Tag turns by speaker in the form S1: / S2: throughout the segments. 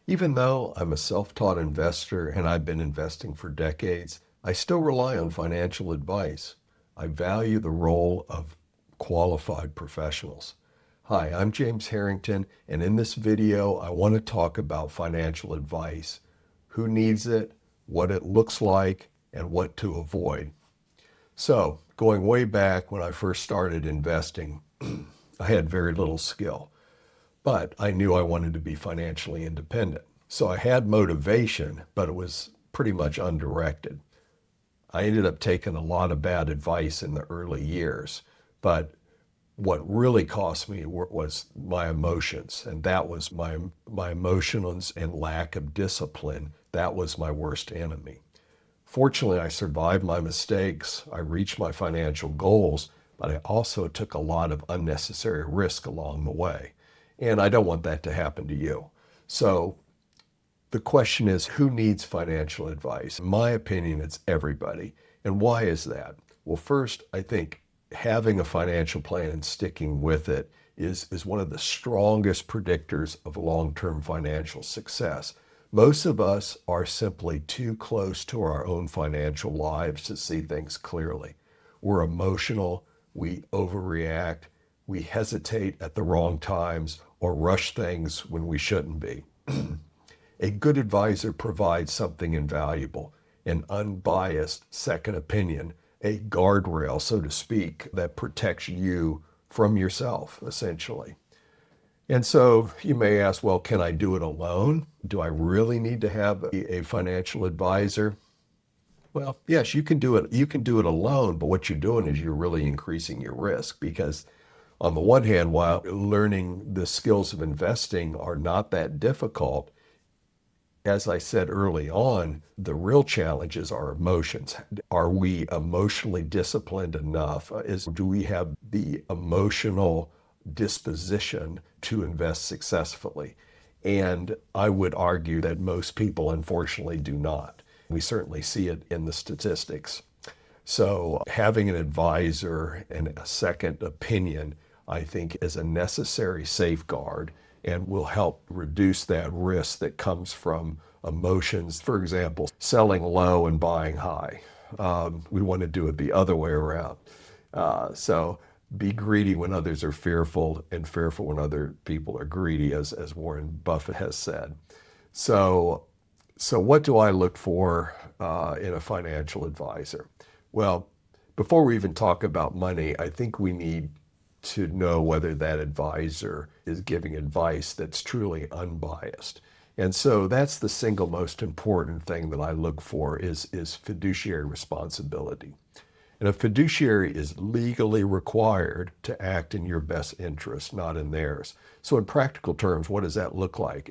S1: Even though I'm a self-taught investor and I've been investing for decades, I still rely on financial advice. I value the role of qualified professionals. Hi, I'm James Harrington, and in this video, I want to talk about financial advice, who needs it, what it looks like, and what to avoid. So, going way back when I first started investing, I had very little skill, but I knew I wanted to be financially independent. So I had motivation, but it was pretty much undirected. I ended up taking a lot of bad advice in the early years, but what really cost me was my emotions, and that was my emotions and lack of discipline. That was my worst enemy. Fortunately, I survived my mistakes. I reached my financial goals, but I also took a lot of unnecessary risk along the way. And I don't want that to happen to you. So the question is, who needs financial advice? In my opinion, it's everybody. And why is that? Well, first, I think having a financial plan and sticking with it is one of the strongest predictors of long-term financial success. Most of us are simply too close to our own financial lives to see things clearly. We're emotional, we overreact, we hesitate at the wrong times, or rush things when we shouldn't be. A good advisor provides something invaluable, an unbiased second opinion, a guardrail, so to speak, that protects you from yourself, essentially. And so you may ask, well, can I do it alone? Do I really need to have a financial advisor? Well, yes, you can do it. You can do it alone, but what you're doing is you're really increasing your risk because on the one hand, while learning the skills of investing are not that difficult, as I said early on, the real challenge is our emotions. Are we emotionally disciplined enough? Do we have the emotional disposition to invest successfully? And I would argue that most people, unfortunately, do not. We certainly see it in the statistics. So having an advisor and a second opinion, I think, is a necessary safeguard and will help reduce that risk that comes from emotions. For example, selling low and buying high. We want to do it the other way around. So be greedy when others are fearful and fearful when other people are greedy, as Warren Buffett has said. So, so what do I look for in a financial advisor? Well, before we even talk about money, I think we need to know whether that advisor is giving advice that's truly unbiased. And so that's the single most important thing that I look for is fiduciary responsibility. And a fiduciary is legally required to act in your best interest, not in theirs. So in practical terms, what does that look like?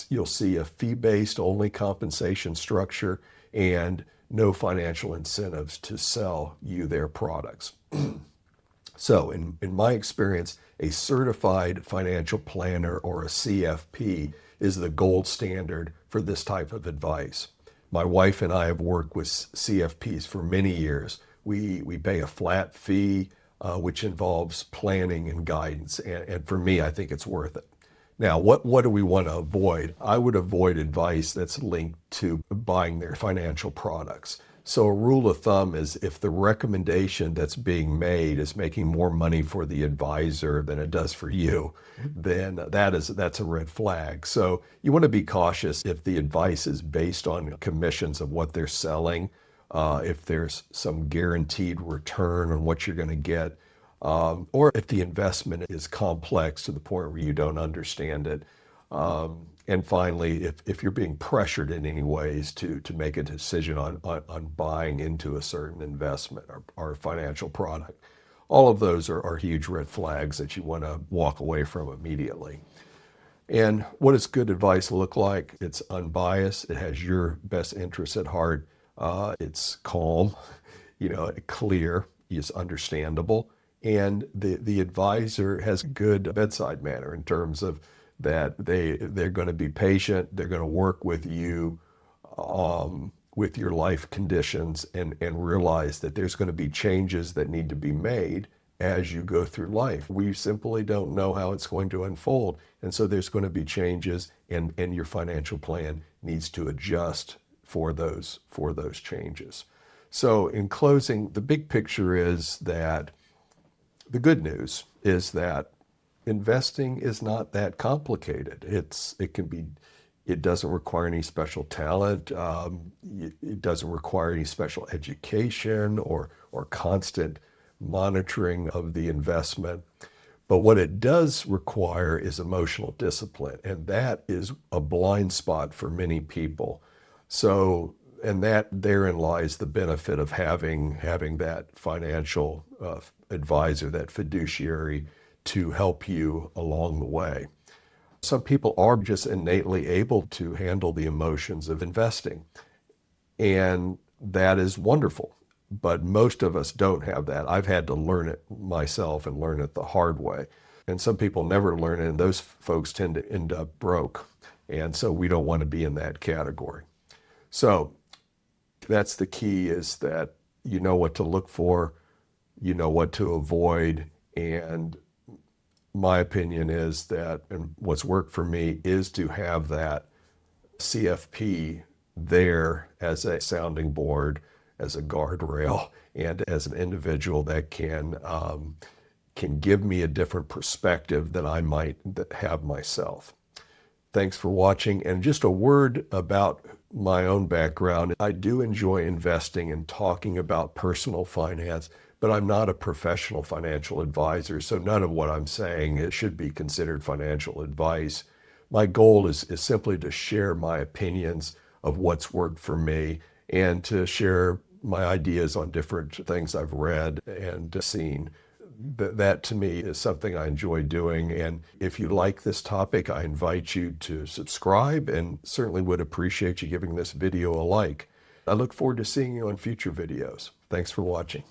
S1: You'll see a fee-based only compensation structure and no financial incentives to sell you their products. So in my experience, a certified financial planner or a CFP is the gold standard for this type of advice. My wife and I have worked with CFPs for many years. We pay a flat fee, which involves planning and guidance. And for me, I think it's worth it. Now, what do we want to avoid? I would avoid advice that's linked to buying their financial products. So a rule of thumb is if the recommendation that's being made is making more money for the advisor than it does for you, then that's a red flag. So you want to be cautious if the advice is based on commissions of what they're selling, if there's some guaranteed return on what you're going to get, or if the investment is complex to the point where you don't understand it. And finally, if you're being pressured in any ways to make a decision on buying into a certain investment or financial product, all of those are huge red flags that you want to walk away from immediately. And what does good advice look like? It's unbiased. It has your best interests at heart. It's calm, clear, it's understandable. And the advisor has good bedside manner in terms of that they're going to be patient, they're going to work with you with your life conditions and realize that there's going to be changes that need to be made as you go through life. We simply don't know how it's going to unfold. And so there's going to be changes, and your financial plan needs to adjust for those changes. So in closing, the big picture is that the good news is that investing is not that complicated. It doesn't require any special talent. It doesn't require any special education or constant monitoring of the investment. But what it does require is emotional discipline, and that is a blind spot for many people. So, and that therein lies the benefit of having that financial advisor, that fiduciary, to help you along the way. Some people are just innately able to handle the emotions of investing, and that is wonderful. But most of us don't have that. I've had to learn it myself and learn it the hard way. And some people never learn it, and those folks tend to end up broke. And so we don't want to be in that category. So that's the key, is that you know what to look for, you know what to avoid. And my opinion is that, and what's worked for me, is to have that CFP there as a sounding board, as a guardrail, and as an individual that can give me a different perspective than I might have myself. Thanks for watching. And just a word about my own background. I do enjoy investing and talking about personal finance, but I'm not a professional financial advisor, so none of what I'm saying it should be considered financial advice. My goal is simply to share my opinions of what's worked for me, and to share my ideas on different things I've read and seen. That to me is something I enjoy doing. And if you like this topic, I invite you to subscribe, and certainly would appreciate you giving this video a like. I look forward to seeing you on future videos. Thanks for watching.